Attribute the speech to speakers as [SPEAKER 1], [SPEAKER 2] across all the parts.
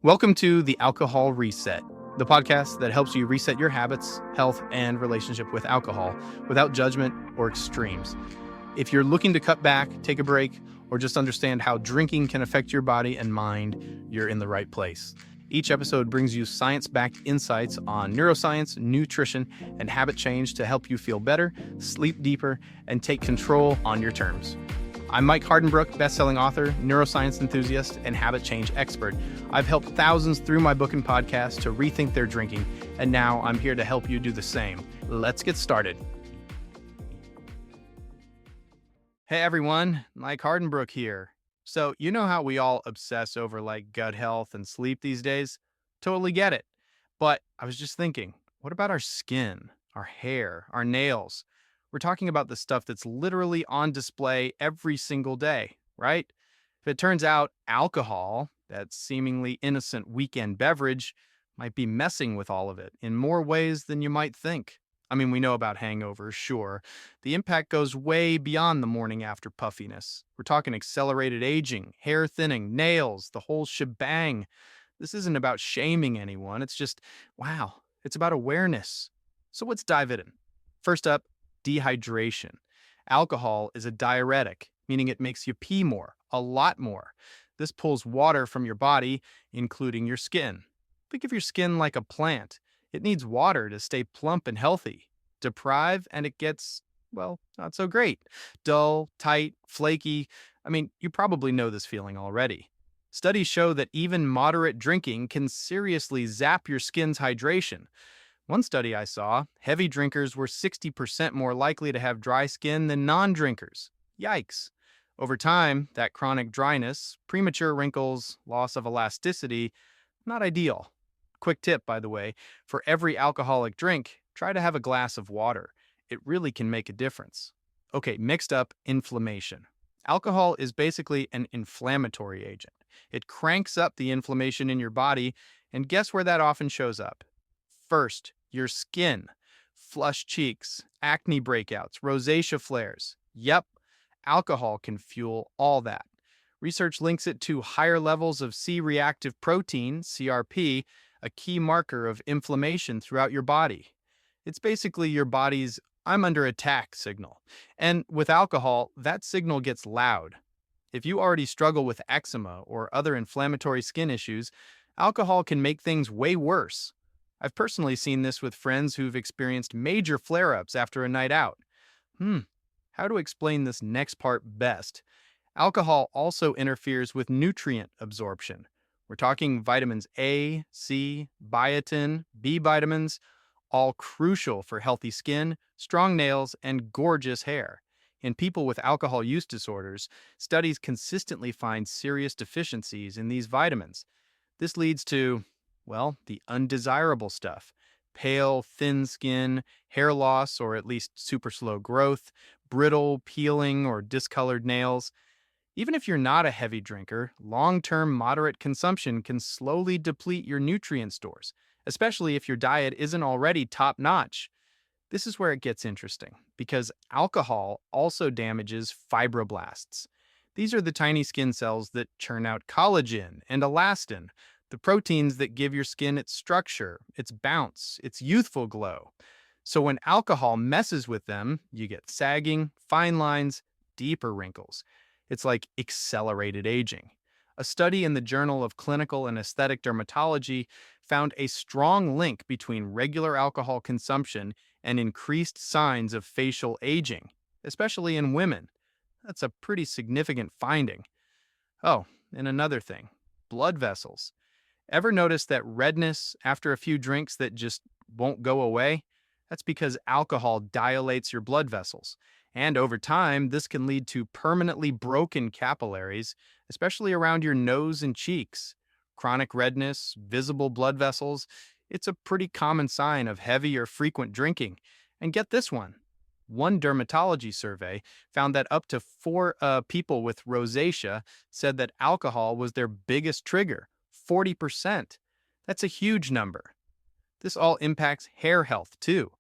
[SPEAKER 1] Welcome to the Alcohol Reset, the podcast that helps you reset your habits, health, and relationship with alcohol without judgment or extremes. If you're looking to cut back, take a break, or just understand how drinking can affect your body and mind, you're in the right place. Each episode brings you science-backed insights on neuroscience, nutrition, and habit change to help you feel better, sleep deeper, and take control on your terms. I'm Mike Hardenbrook, best-selling author, neuroscience enthusiast, and habit change expert. I've helped thousands through my book and podcast to rethink their drinking, and now I'm here to help you do the same. Let's get started. Hey everyone, Mike Hardenbrook here. So you know how we all obsess over gut health and sleep these days? Totally get it. But I was just thinking, what about our skin, our hair, our nails? We're talking about the stuff that's literally on display every single day, right? If it turns out alcohol, that seemingly innocent weekend beverage, might be messing with all of it in more ways than you might think. I mean, we know about hangovers, sure. The impact goes way beyond the morning after puffiness. We're talking accelerated aging, hair thinning, nails, the whole shebang. This isn't about shaming anyone. It's just, wow, it's about awareness. So let's dive in. First up, dehydration. Alcohol is a diuretic, meaning it makes you pee more, a lot more. This pulls water from your body, including your skin. Think of your skin like a plant. It needs water to stay plump and healthy. Deprive and it gets, well, not so great. Dull, tight, flaky. I mean, you probably know this feeling already. Studies show that even moderate drinking can seriously zap your skin's hydration. One study I saw, heavy drinkers were 60% more likely to have dry skin than non-drinkers. Yikes. Over time, that chronic dryness, premature wrinkles, loss of elasticity, not ideal. Quick tip, by the way, for every alcoholic drink, try to have a glass of water. It really can make a difference. Okay, mixed up inflammation. Alcohol is basically an inflammatory agent. It cranks up the inflammation in your body, and guess where that often shows up? First, your skin. Flushed cheeks, acne breakouts, rosacea flares. Yep, alcohol can fuel all that. Research links it to higher levels of C-reactive protein, CRP, a key marker of inflammation throughout your body. It's basically your body's "I'm under attack" signal. And with alcohol, that signal gets loud. If you already struggle with eczema or other inflammatory skin issues, alcohol can make things way worse. I've personally seen this with friends who've experienced major flare-ups after a night out. How to explain this next part best? Alcohol also interferes with nutrient absorption. We're talking vitamins A, C, biotin, B vitamins, all crucial for healthy skin, strong nails, and gorgeous hair. In people with alcohol use disorders, studies consistently find serious deficiencies in these vitamins. This leads to, well, the undesirable stuff. Pale, thin skin, hair loss or at least super slow growth, brittle, peeling, or discolored nails. Even if you're not a heavy drinker, long-term moderate consumption can slowly deplete your nutrient stores, especially if your diet isn't already top-notch. This is where it gets interesting, because alcohol also damages fibroblasts. These are the tiny skin cells that churn out collagen and elastin, the proteins that give your skin its structure, its bounce, its youthful glow. So when alcohol messes with them, you get sagging, fine lines, deeper wrinkles. It's like accelerated aging. A study in the Journal of Clinical and Aesthetic Dermatology found a strong link between regular alcohol consumption and increased signs of facial aging, especially in women. That's a pretty significant finding. Oh, and another thing, blood vessels. Ever notice that redness after a few drinks that just won't go away? That's because alcohol dilates your blood vessels. And over time, this can lead to permanently broken capillaries, especially around your nose and cheeks. Chronic redness, visible blood vessels, it's a pretty common sign of heavy or frequent drinking. And get this one. One dermatology survey found that up to 4 people with rosacea said that alcohol was their biggest trigger, 40%. That's a huge number. This all impacts hair health, too.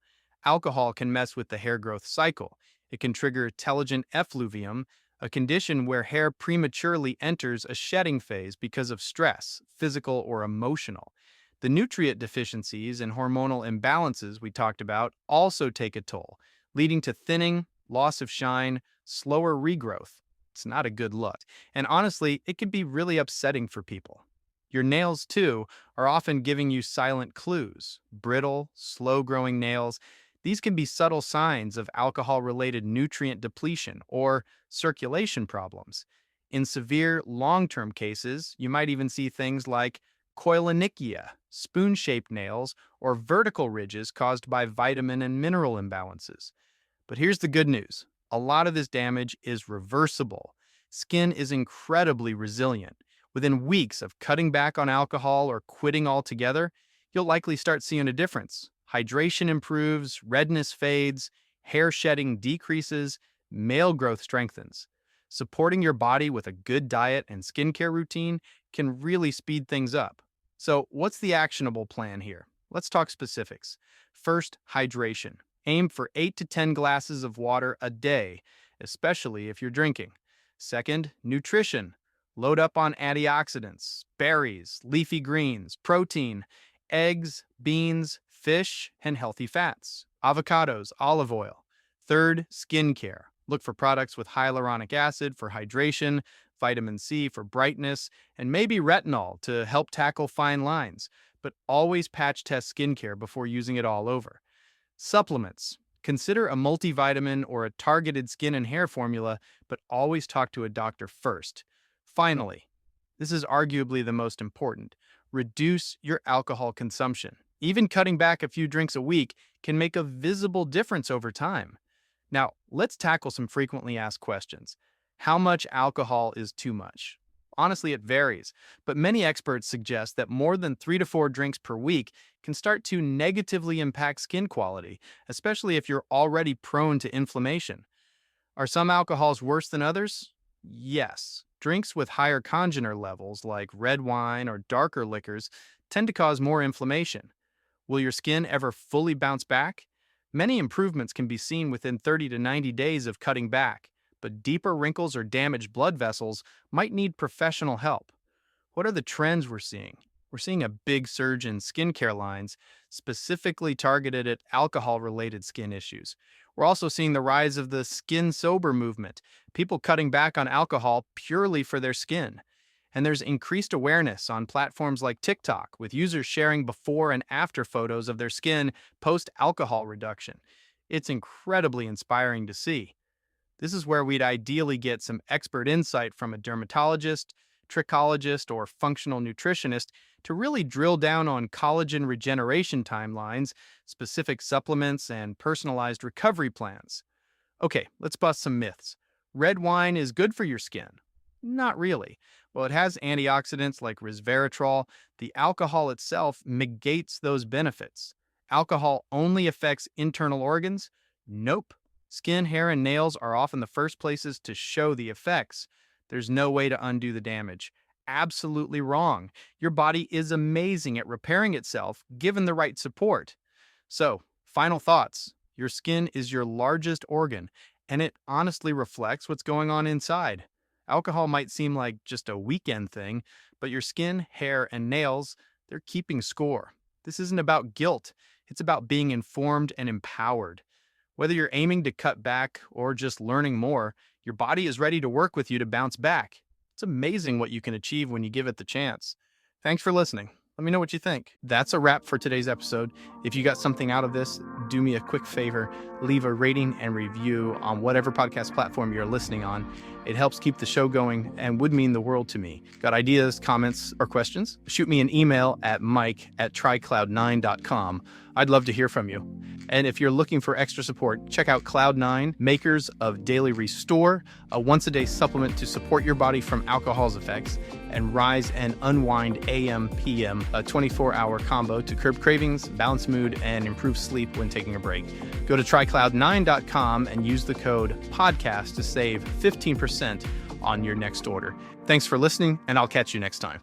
[SPEAKER 1] Alcohol can mess with the hair growth cycle. It can trigger telogen effluvium, a condition where hair prematurely enters a shedding phase because of stress, physical or emotional. The nutrient deficiencies and hormonal imbalances we talked about also take a toll, leading to thinning, loss of shine, slower regrowth. It's not a good look. And honestly, it can be really upsetting for people. Your nails, too, are often giving you silent clues. Brittle, slow growing nails. These can be subtle signs of alcohol related nutrient depletion or circulation problems. In severe, long term cases, you might even see things like koilonychia, spoon shaped nails, or vertical ridges caused by vitamin and mineral imbalances. But here's the good news: a lot of this damage is reversible. Skin is incredibly resilient. Within weeks of cutting back on alcohol or quitting altogether, you'll likely start seeing a difference. Hydration improves, redness fades, hair shedding decreases, male growth strengthens. Supporting your body with a good diet and skincare routine can really speed things up. So, what's the actionable plan here? Let's talk specifics. First, hydration. Aim for 8 to 10 glasses of water a day, especially if you're drinking. Second, nutrition. Load up on antioxidants, berries, leafy greens, protein, eggs, beans, fish, and healthy fats, avocados, olive oil. Third, skincare. Look for products with hyaluronic acid for hydration, vitamin C for brightness, and maybe retinol to help tackle fine lines, but always patch test skincare before using it all over. Supplements. Consider a multivitamin or a targeted skin and hair formula, but always talk to a doctor first. Finally, this is arguably the most important: reduce your alcohol consumption. Even cutting back a few drinks a week can make a visible difference over time. Now, let's tackle some frequently asked questions. How much alcohol is too much? Honestly, it varies, but many experts suggest that more than 3 to 4 drinks per week can start to negatively impact skin quality, especially if you're already prone to inflammation. Are some alcohols worse than others? Yes. Drinks with higher congener levels, like red wine or darker liquors, tend to cause more inflammation. Will your skin ever fully bounce back? Many improvements can be seen within 30 to 90 days of cutting back, but deeper wrinkles or damaged blood vessels might need professional help. What are the trends we're seeing? We're seeing a big surge in skincare lines specifically targeted at alcohol-related skin issues. We're also seeing the rise of the skin sober movement, people cutting back on alcohol purely for their skin. And there's increased awareness on platforms like TikTok, with users sharing before and after photos of their skin post-alcohol reduction. It's incredibly inspiring to see. This is where we'd ideally get some expert insight from a dermatologist, trichologist, or functional nutritionist to really drill down on collagen regeneration timelines, specific supplements, and personalized recovery plans. Okay, let's bust some myths. Red wine is good for your skin. Not really. While it has antioxidants like resveratrol, the alcohol itself negates those benefits. Alcohol only affects internal organs? Nope. Skin, hair, and nails are often the first places to show the effects. There's no way to undo the damage. Absolutely wrong. Your body is amazing at repairing itself given the right support. So, final thoughts. Your skin is your largest organ, and it honestly reflects what's going on inside. Alcohol might seem like just a weekend thing, but your skin, hair, and nails, they're keeping score. This isn't about guilt. It's about being informed and empowered. Whether you're aiming to cut back or just learning more, your body is ready to work with you to bounce back. It's amazing what you can achieve when you give it the chance. Thanks for listening. Let me know what you think. That's a wrap for today's episode. If you got something out of this, do me a quick favor. Leave a rating and review on whatever podcast platform you're listening on. It helps keep the show going and would mean the world to me. Got ideas, comments, or questions? Shoot me an email at mike@trycloud9.com. I'd love to hear from you. And if you're looking for extra support, check out Cloud9, makers of Daily Restore, a once-a-day supplement to support your body from alcohol's effects, and Rise and Unwind AM/PM, a 24-hour combo to curb cravings, balance mood, and improve sleep when taking a break. Go to trycloud9.com and use the code PODCAST to save 15% on your next order. Thanks for listening, and I'll catch you next time.